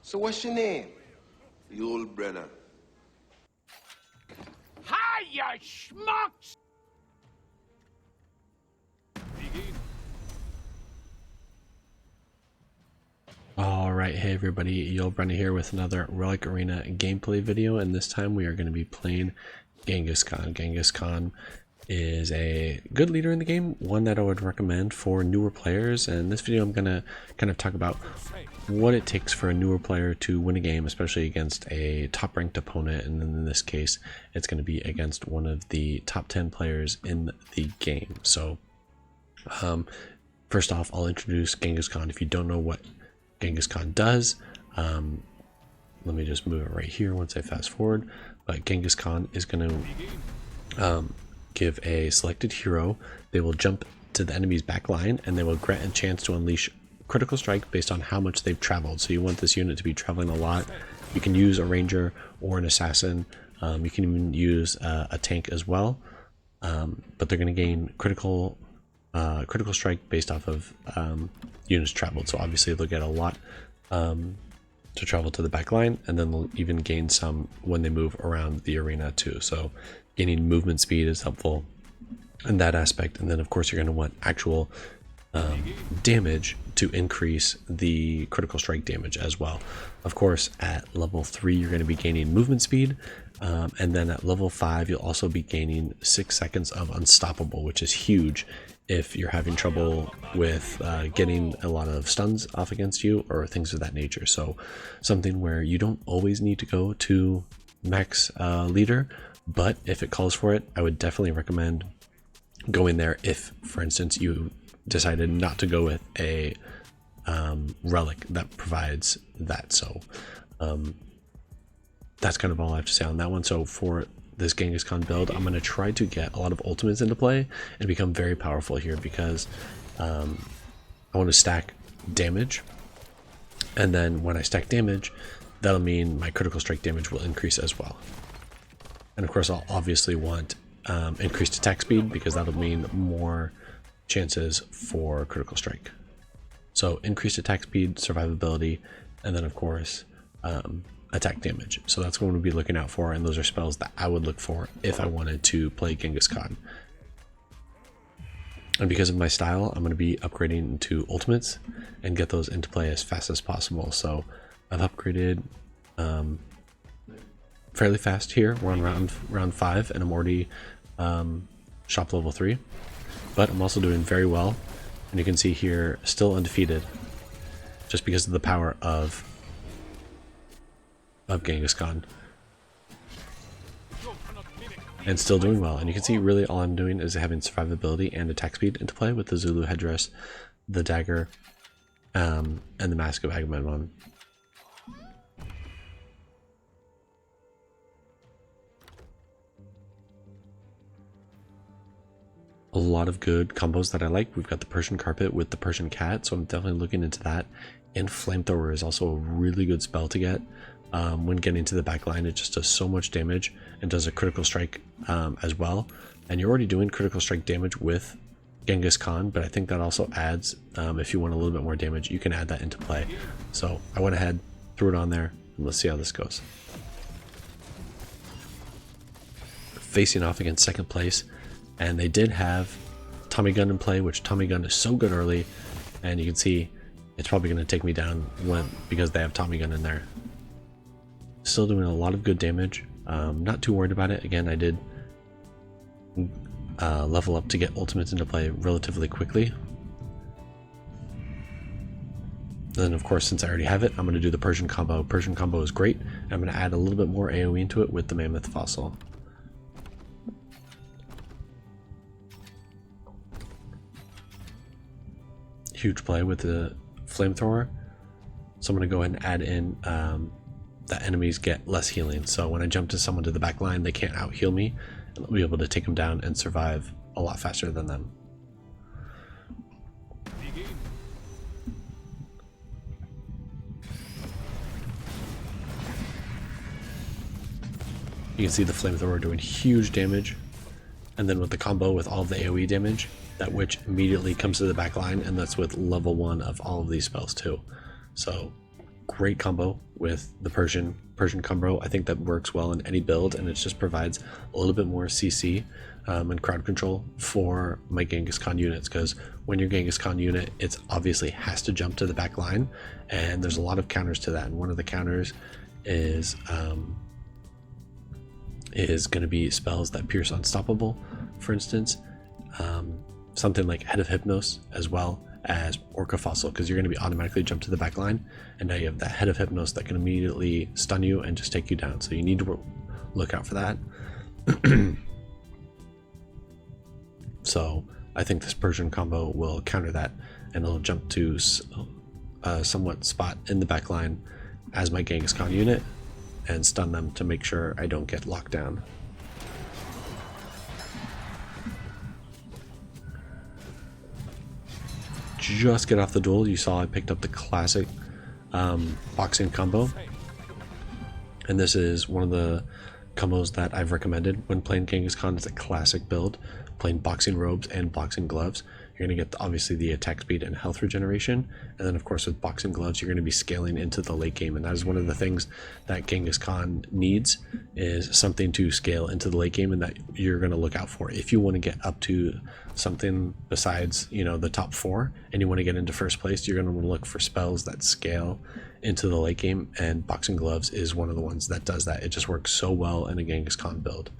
So what's your name? Yullbrenna. Hi, you schmucks! Alright, hey everybody, Yullbrenna here with another Relic Arena gameplay video, and this time we are going to be playing Genghis Khan. Genghis Khan is a good leader in the game, one that I would recommend for newer players, and in this video I'm going to kind of talk about what it takes for a newer player to win a game, especially against a top ranked opponent, and in this case it's going to be against one of the top 10 players in the game. So first off, I'll introduce Genghis Khan. If you don't know what Genghis Khan does, let me just move it right here once I fast forward. But Genghis Khan is going to give a selected hero, they will jump to the enemy's back line and they will grant a chance to unleash critical strike based on how much they've traveled. So you want this unit to be traveling a lot. You can use a ranger or an assassin. You can even use a tank as well, but they're going to gain critical strike based off of units traveled. So obviously they'll get a lot to travel to the back line, and then they'll even gain some when they move around the arena too. So gaining movement speed is helpful in that aspect, and then of course you're going to want actual damage to increase the critical strike damage as well. Of course at level 3 you're going to be gaining movement speed, and then at level 5 you'll also be gaining 6 seconds of unstoppable, which is huge if you're having trouble with getting a lot of stuns off against you or things of that nature. So something where you don't always need to go to max leader, but if it calls for it, I would definitely recommend going there if, for instance, you decided not to go with a relic that provides that. So that's kind of all I have to say on that one. So for this Genghis Khan build, I'm going to try to get a lot of ultimates into play and become very powerful here, because I want to stack damage, and then when I stack damage, that'll mean my critical strike damage will increase as well. And of course I'll obviously want increased attack speed, because that'll mean more chances for critical strike. So increased attack speed, survivability, and then of course attack damage. So that's what we'll be looking out for, and those are spells that I would look for if I wanted to play Genghis Khan. And because of my style, I'm going to be upgrading into ultimates and get those into play as fast as possible. So I've upgraded fairly fast here. We're on round 5 and I'm already shop level 3, but I'm also doing very well, and you can see here still undefeated just because of the power of Genghis Khan, and still doing well. And you can see really all I'm doing is having survivability and attack speed into play with the Zulu headdress, the dagger, and the Mask of Agamemnon. A lot of good combos that I like. We've got the Persian carpet with the Persian cat, so I'm definitely looking into that. And flamethrower is also a really good spell to get. When getting to the back line, it just does so much damage and does a critical strike as well. And you're already doing critical strike damage with Genghis Khan, but I think that also adds, if you want a little bit more damage, you can add that into play. So I went ahead, threw it on there, and let's see how this goes. Facing off against second place, and they did have Tommy Gun in play, which Tommy Gun is so good early, and you can see it's probably going to take me down because they have Tommy Gun in there. Still doing a lot of good damage. Not too worried about it. Again, I did level up to get ultimates into play relatively quickly. Then of course, since I already have it, I'm going to do the Persian combo. Persian combo is great. I'm going to add a little bit more AoE into it with the Mammoth Fossil. Huge play with the flamethrower. So I'm going to go ahead and add in that enemies get less healing. So when I jump to someone to the back line, they can't out heal me, and I'll be able to take them down and survive a lot faster than them. You can see the flamethrower doing huge damage, and then with the combo with all of the AoE damage, that witch immediately comes to the back line, and that's with level 1 of all of these spells too. So great combo with the Persian combo. I think that works well in any build, and it just provides a little bit more CC and crowd control for my Genghis Khan units, because when your Genghis Khan unit, it's obviously has to jump to the back line, and there's a lot of counters to that, and one of the counters is going to be spells that pierce unstoppable, for instance, something like Head of Hypnos, as well as Orca Fossil, because you're going to be automatically jump to the back line, and now you have that Head of Hypnos that can immediately stun you and just take you down, so you need to look out for that. So I think this Persian combo will counter that, and it'll jump to a somewhat spot in the back line as my Genghis Khan unit and stun them to make sure I don't get locked down. Just get off the duel, you saw I picked up the classic boxing combo, and this is one of the combos that I've recommended when playing Genghis Khan. It's a classic build, playing boxing robes and boxing gloves. You're going to get obviously the attack speed and health regeneration, and then of course with boxing gloves you're going to be scaling into the late game, and that is one of the things that Genghis Khan needs, is something to scale into the late game, and that you're going to look out for if you want to get up to something besides, you know, the top 4, and you want to get into first place. You're going to want to look for spells that scale into the late game, and boxing gloves is one of the ones that does that. It just works so well in a Genghis Khan build.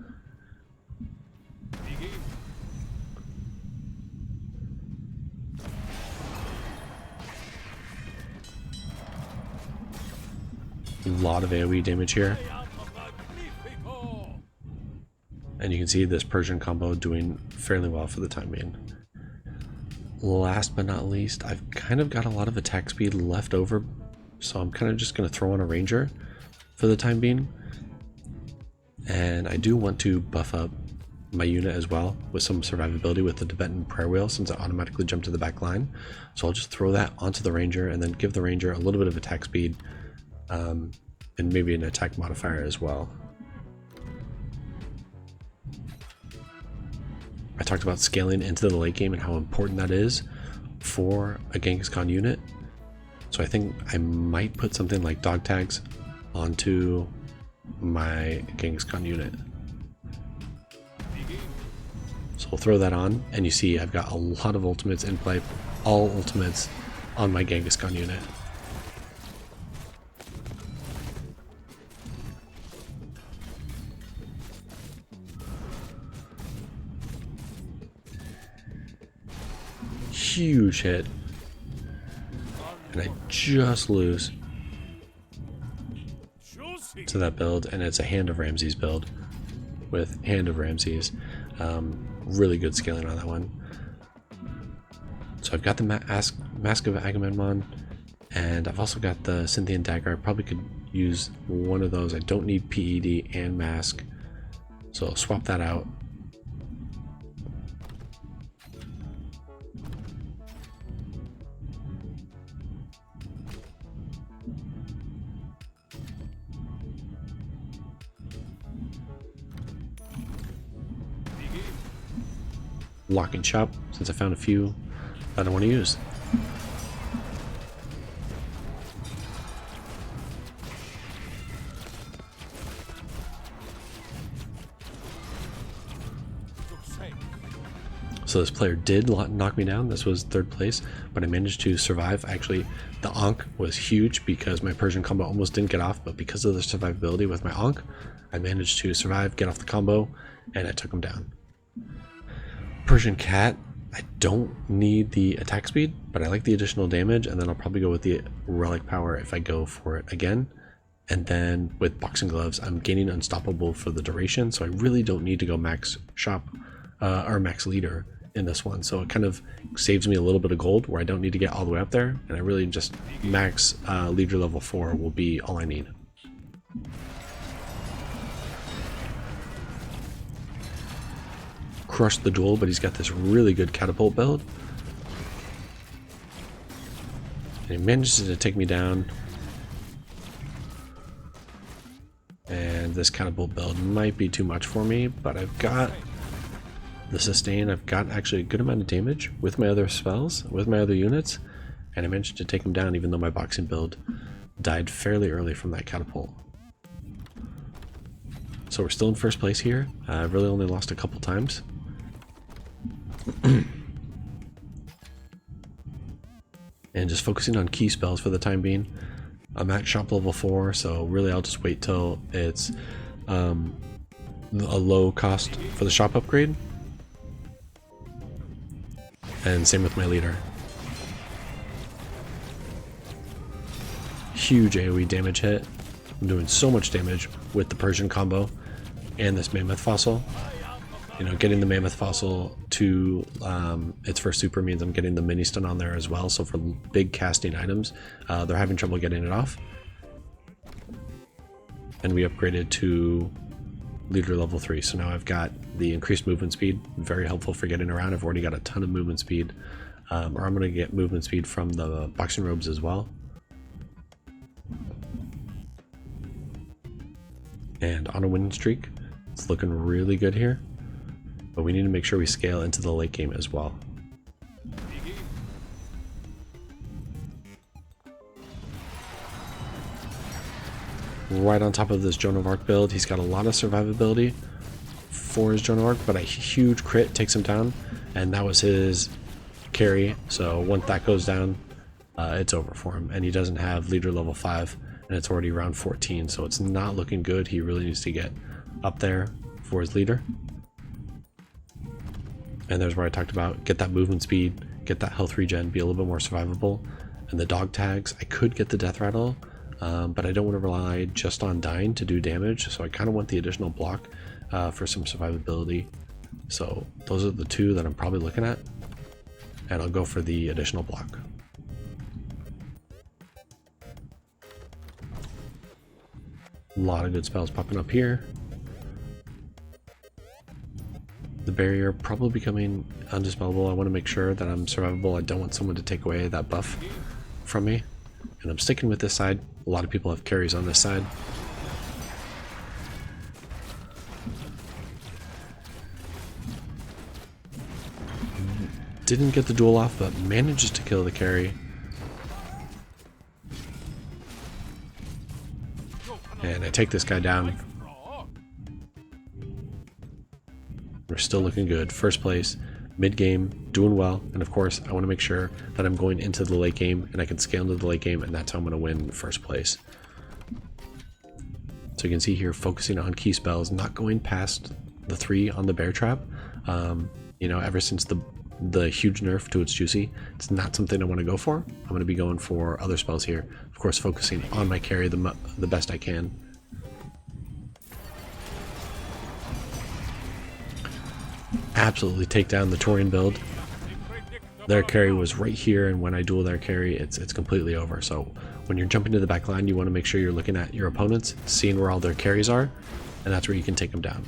A lot of AoE damage here, and you can see this Persian combo doing fairly well for the time being. Last but not least, I've kind of got a lot of attack speed left over, so I'm kind of just going to throw on a ranger for the time being, and I do want to buff up my unit as well with some survivability with the Tibetan prayer wheel, since I automatically jump to the back line. So I'll just throw that onto the ranger and then give the ranger a little bit of attack speed, and maybe an attack modifier as well. I talked about scaling into the late game and how important that is for a Genghis Khan unit, so I think I might put something like dog tags onto my Genghis Khan unit. So we'll throw that on, and you see I've got a lot of ultimates in play, all ultimates on my Genghis Khan unit. Huge hit, and I just lose to that build, and it's a Hand of Ramses build with Hand of Ramses. Really good scaling on that one. So I've got the Mask of Agamemnon, and I've also got the Scythian Dagger. I probably could use one of those. I don't need PED and Mask, so I'll swap that out. Locking shop, since I found a few that I want to use. So this player did knock me down. This was 3rd place, but I managed to survive. Actually, the Ankh was huge because my Persian combo almost didn't get off, but because of the survivability with my Ankh, I managed to survive, get off the combo, and I took him down. Persian Cat, I don't need the attack speed, but I like the additional damage, and then I'll probably go with the relic power if I go for it again. And then with boxing gloves, I'm gaining unstoppable for the duration, so I really don't need to go max shop or max leader in this one. So it kind of saves me a little bit of gold where I don't need to get all the way up there, and I really just max leader level 4 will be all I need. Crushed the duel, but he's got this really good catapult build, and he manages to take me down. And this catapult build might be too much for me, but I've got the sustain. I've got actually a good amount of damage with my other spells, with my other units, and I managed to take him down even though my boxing build died fairly early from that catapult. So we're still in first place here. I've really only lost a couple times. And just focusing on key spells for the time being. I'm at shop level 4, so really I'll just wait till it's a low cost for the shop upgrade. And same with my leader. Huge AoE damage hit. I'm doing so much damage with the Persian combo and this Mammoth Fossil. You know, getting the Mammoth Fossil to its first super means I'm getting the mini stun on there as well, so for big casting items, they're having trouble getting it off. And we upgraded to leader level 3, so now I've got the increased movement speed, very helpful for getting around. I've already got a ton of movement speed, or I'm going to get movement speed from the boxing robes as well. And on a winning streak, it's looking really good here. But we need to make sure we scale into the late game as well. Right on top of this Joan of Arc build, he's got a lot of survivability for his Joan of Arc, but a huge crit takes him down, and that was his carry. So once that goes down, it's over for him, and he doesn't have leader level 5, and it's already round 14, so it's not looking good. He really needs to get up there for his leader. And there's where I talked about get that movement speed, get that health regen, be a little bit more survivable. And the dog tags, I could get the death rattle, but I don't want to rely just on dying to do damage, so I kind of want the additional block for some survivability. So those are the two that I'm probably looking at, and I'll go for the additional block. A lot of good spells popping up here. The barrier probably becoming undispellable. I want to make sure that I'm survivable. I don't want someone to take away that buff from me. And I'm sticking with this side. A lot of people have carries on this side. Didn't get the duel off, but manages to kill the carry. And I take this guy down. We're still looking good. First place, mid-game, doing well. And of course, I want to make sure that I'm going into the late game and I can scale into the late game, and that's how I'm going to win first place. So you can see here, focusing on key spells, not going past the 3 on the bear trap. You know, ever since the huge nerf to its juicy, it's not something I want to go for. I'm going to be going for other spells here. Of course, focusing on my carry the best I can. Absolutely take down the Taurian build. Their carry was right here, and when I duel their carry, it's completely over. So when you're jumping to the back line, you want to make sure you're looking at your opponents, seeing where all their carries are, and that's where you can take them down.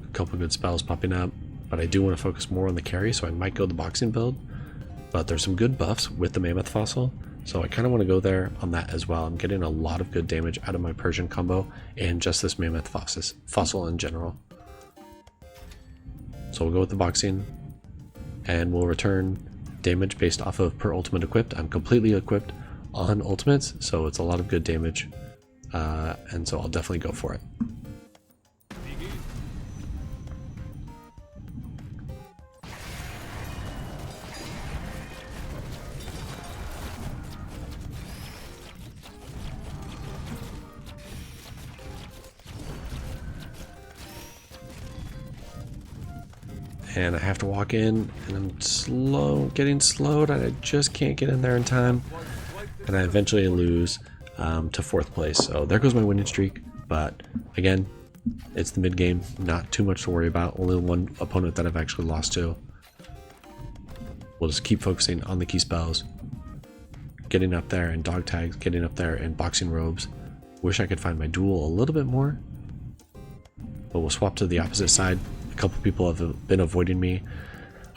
A couple good spells popping up, but I do want to focus more on the carry, so I might go the boxing build. But there's some good buffs with the Mammoth Fossil, so I kind of want to go there on that as well. I'm getting a lot of good damage out of my Persian combo and just this Mammoth Fossil in general. So we'll go with the boxing, and we'll return damage based off of per ultimate equipped. I'm completely equipped on ultimates, so it's a lot of good damage, and so I'll definitely go for it. And I have to walk in, and I'm getting slowed, and I just can't get in there in time. And I eventually lose to 4th place. So there goes my winning streak. But again, it's the mid game, not too much to worry about. Only one opponent that I've actually lost to. We'll just keep focusing on the key spells, getting up there in dog tags, getting up there in boxing robes. Wish I could find my duel a little bit more, but we'll swap to the opposite side. A couple people have been avoiding me.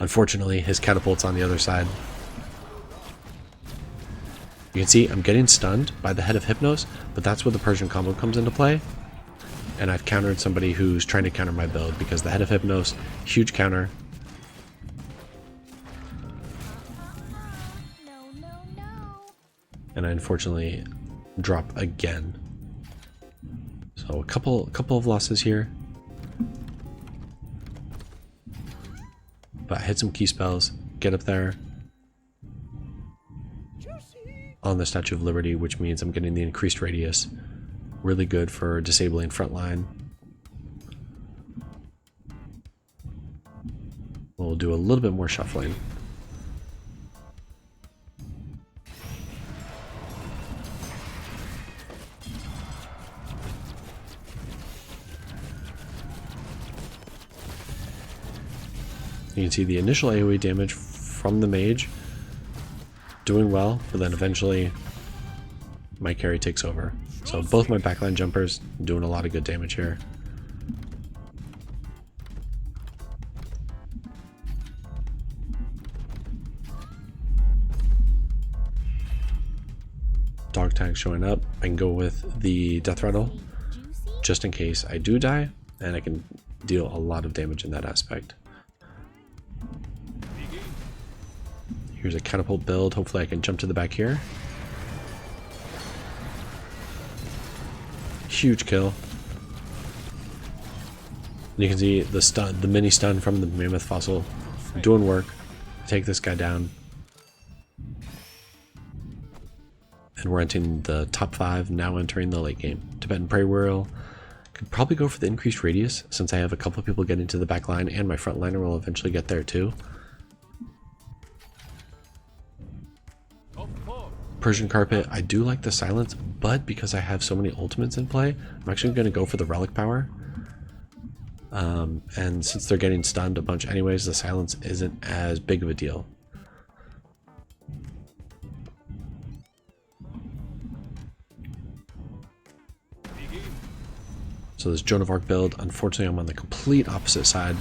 Unfortunately, his catapult's on the other side. You can see I'm getting stunned by the head of Hypnos, but that's where the Persian combo comes into play. and I've countered somebody who's trying to counter my build because the Head of Hypnos, huge counter. And I unfortunately drop again. So a couple of losses here. But I hit some key spells, get up there on the Statue of Liberty, which means I'm getting the increased radius. Really good for disabling frontline. We'll do a little bit more shuffling. You can see the initial AoE damage from the mage doing well, but then eventually my carry takes over. So both my backline jumpers doing a lot of good damage here. Dog tag showing up. I can go with the death rattle just in case I do die, and I can deal a lot of damage in that aspect. Here's a catapult build. Hopefully I can jump to the back here. Huge kill. And you can see the stun, the mini stun from the mammoth fossil doing work. Take this guy down. And we're entering the top 5, now entering the late game. Tibetan Prey Whirl. Could probably go for the increased radius since I have a couple of people getting to the back line, and my front liner will eventually get there too. Persian Carpet, I do like the silence, but because I have so many ultimates in play, I'm actually going to go for the relic power. And since they're getting stunned a bunch anyways, the silence isn't as big of a deal. So this Joan of Arc build, unfortunately I'm on the complete opposite side.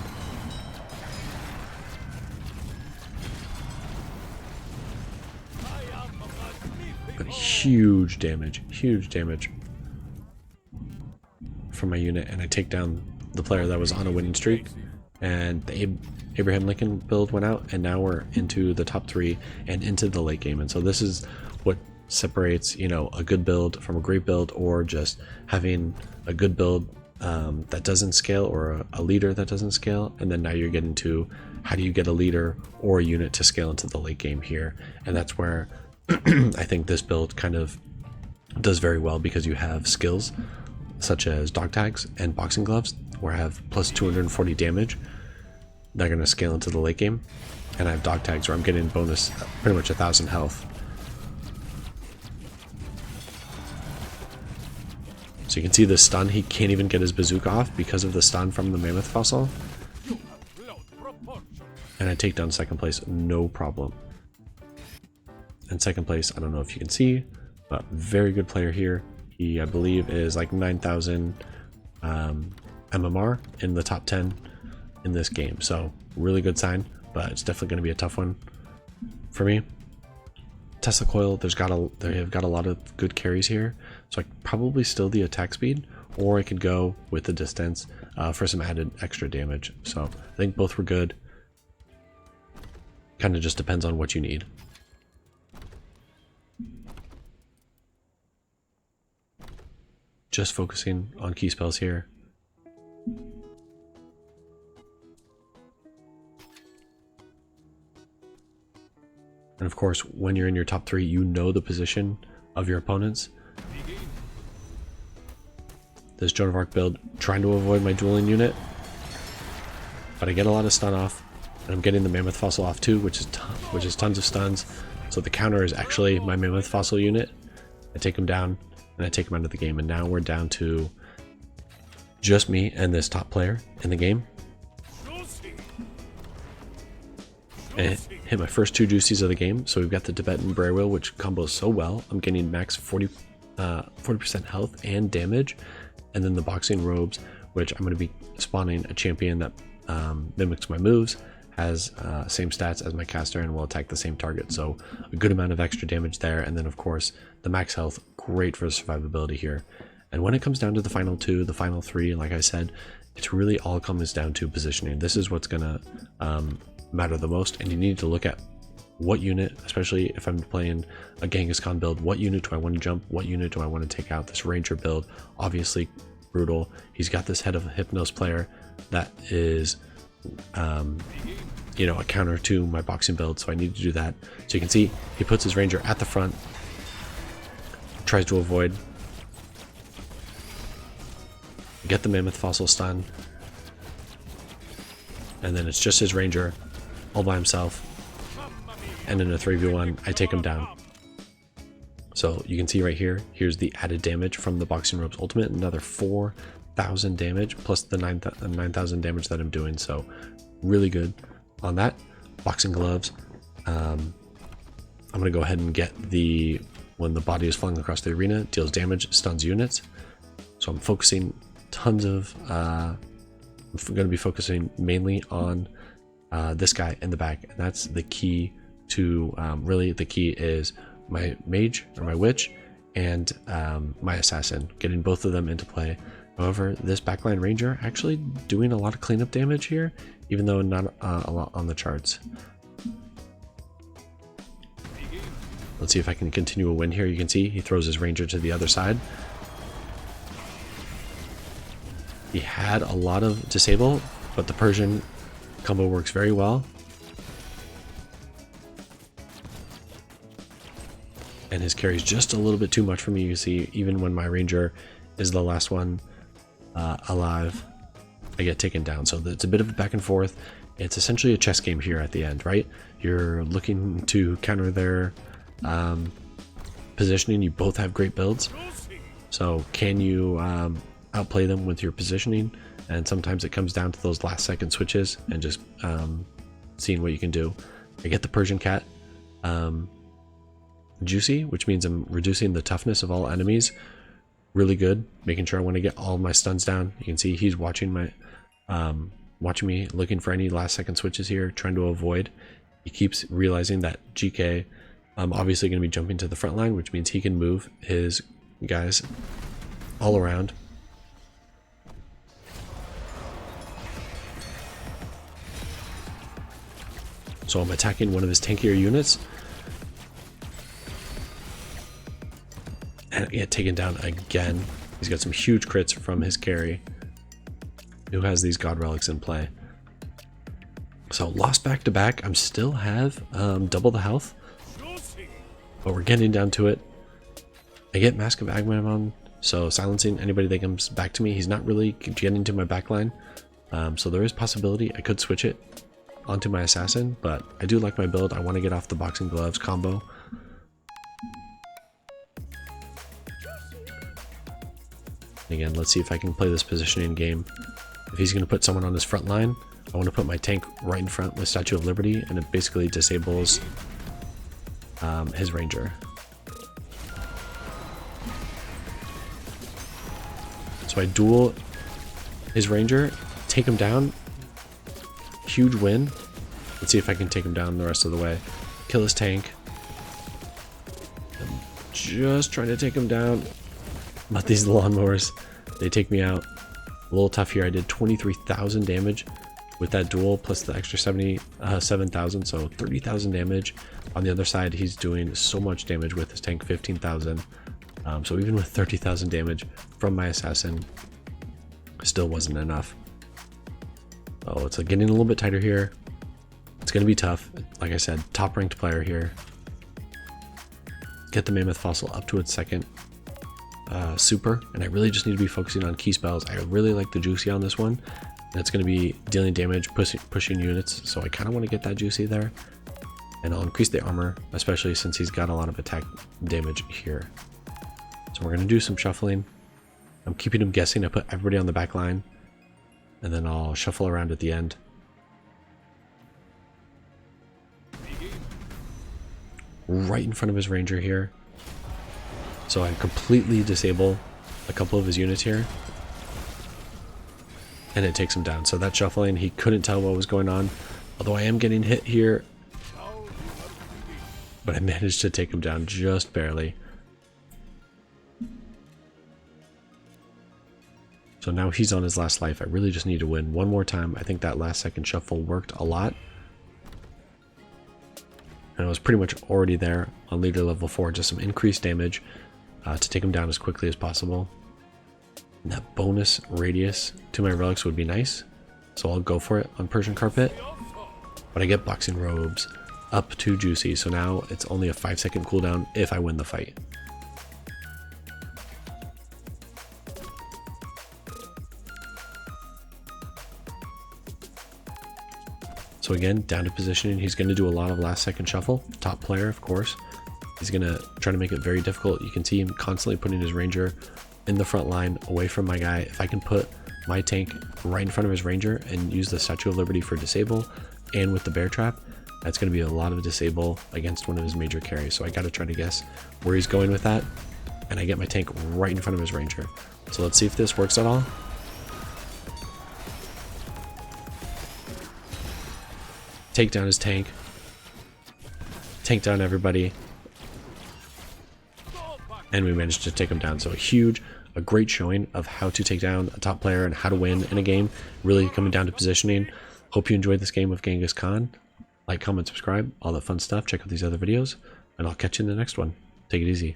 But huge damage from my unit, and I take down the player that was on a winning streak, and the Abraham Lincoln build went out, and now we're into the top 3 and into the late game. And so this is what separates, you know, a good build from a great build, or just having a good build that doesn't scale, or a leader that doesn't scale. And then now you're getting to how do you get a leader or a unit to scale into the late game here. And that's where I think this build kind of does very well, because you have skills such as dog tags and boxing gloves where I have plus 240 damage. They're going to scale into the late game. And I have dog tags where I'm getting bonus pretty much 1,000 health. So you can see the stun, he can't even get his bazooka off because of the stun from the mammoth fossil. And I take down second place, no problem. And second place, I don't know if you can see, but very good player here. He, I believe, is like 9,000 MMR in the top 10 in this game. So really good sign, but it's definitely going to be a tough one for me. Tesla coil, they have got a lot of good carries here, so I could probably still the attack speed, or I could go with the distance for some added extra damage. So I think both were good. Kind of just depends on what you need. Just focusing on key spells here. And of course, when you're in your top 3, you know the position of your opponents. This Joan of Arc build, trying to avoid my dueling unit, but I get a lot of stun off, and I'm getting the mammoth fossil off too, which is tons of stuns. So the counter is actually my mammoth fossil unit. I take him down, and I take him out of the game, and now we're down to just me and this top player in the game. And hit my first 2 juicies of the game. So we've got the Tibetan Bray Wheel, which combos so well. I'm getting max 40% health and damage. And then the boxing robes, which I'm going to be spawning a champion that mimics my moves, has same stats as my caster, and will attack the same target. So a good amount of extra damage there. And then of course the max health, great for survivability here. And when it comes down to the final two, the final three, like I said, it's really all comes down to positioning. This is what's gonna matter the most, and you need to look at what unit, especially if I'm playing a Genghis Khan build, what unit do I want to jump, what unit do I want to take out. This Ranger build, obviously brutal. He's got this head of Hypnos player that is you know, a counter to my boxing build, so I need to do that. So you can see he puts his Ranger at the front, tries to avoid, get the Mammoth Fossil stun, and then it's just his Ranger all by himself, and in a 3v1 I take him down. So you can see right here, here's the added damage from the Boxing Ropes ultimate, another 4,000 damage plus the 9,000 damage that I'm doing, so really good on that. Boxing Gloves, I'm going to go ahead and get the, when the body is flung across the arena, deals damage, stuns units. So I'm focusing tons of, I'm going to be focusing mainly on this guy in the back, and that's the key to, really the key is my mage or my witch and my assassin, getting both of them into play. However, this backline ranger actually doing a lot of cleanup damage here, even though not a lot on the charts. Let's see if I can continue a win here. You can see he throws his ranger to the other side. He had a lot of disable, but the Persian combo works very well. And his carry is just a little bit too much for me. You see, even when my ranger is the last one alive, I get taken down. So it's a bit of a back and forth. It's essentially a chess game here at the end, right? You're looking to counter their positioning. You both have great builds. So can you outplay them with your positioning? And sometimes it comes down to those last second switches and just seeing what you can do. I get the Persian cat juicy, which means I'm reducing the toughness of all enemies. Really good, making sure I want to get all my stuns down. You can see he's watching my watching me, looking for any last second switches here, trying to avoid. He keeps realizing that GK obviously going to be jumping to the front line, which means he can move his guys all around. So I'm attacking one of his tankier units and get taken down again. He's got some huge crits from his carry, who has these god relics in play. So lost back to back. I'm still have double the health, but we're getting down to it. I get Mask of Agamemnon, so silencing anybody that comes back to me. He's not really getting to my backline, so there is possibility I could switch it onto my assassin, but I do like my build. I want to get off the Boxing Gloves combo. Again, let's see if I can play this positioning game. If he's going to put someone on his front line, I want to put my tank right in front with Statue of Liberty, and it basically disables his ranger. So I duel his ranger, take him down. Huge win. Let's see if I can take him down the rest of the way. Kill his tank. I'm just trying to take him down. But these lawnmowers, they take me out. A little tough here. I did 23,000 damage with that duel, plus the extra 7,000, so 30,000 damage. On the other side, he's doing so much damage with his tank, 15,000. So even with 30,000 damage from my assassin, still wasn't enough. Oh, it's getting a little bit tighter here. It's going to be tough. Like I said, top ranked player here. Get the Mammoth Fossil up to its second super, and I really just need to be focusing on key spells. I really like the Juicy on this one, and it's going to be dealing damage, pushing units, so I kind of want to get that Juicy there, and I'll increase the armor, especially since he's got a lot of attack damage here. So we're going to do some shuffling. I'm keeping him guessing. I put everybody on the back line, and then I'll shuffle around at the end. Right in front of his ranger here. So I completely disable a couple of his units here, and it takes him down. So that shuffling, he couldn't tell what was going on, although I am getting hit here, but I managed to take him down just barely. So now he's on his last life. I really just need to win one more time. I think that last second shuffle worked a lot. And I was pretty much already there on leader level 4, just some increased damage to take him down as quickly as possible. And that bonus radius to my relics would be nice, so I'll go for it on Persian Carpet. But I get boxing robes up to juicy, so now it's only a 5-second cooldown if I win the fight. So again, down to positioning, he's going to do a lot of last second shuffle. Top player, of course. He's going to try to make it very difficult. You can see him constantly putting his ranger in the front line away from my guy. If I can put my tank right in front of his ranger and use the Statue of Liberty for disable and with the bear trap, that's going to be a lot of disable against one of his major carries. So I got to try to guess where he's going with that, and I get my tank right in front of his ranger. So let's see if this works at all. Take down his tank. Tank down everybody. And we managed to take him down. So a great showing of how to take down a top player and how to win in a game. Really coming down to positioning. Hope you enjoyed this game of Genghis Khan. Like, comment, subscribe, all that fun stuff. Check out these other videos, and I'll catch you in the next one. Take it easy.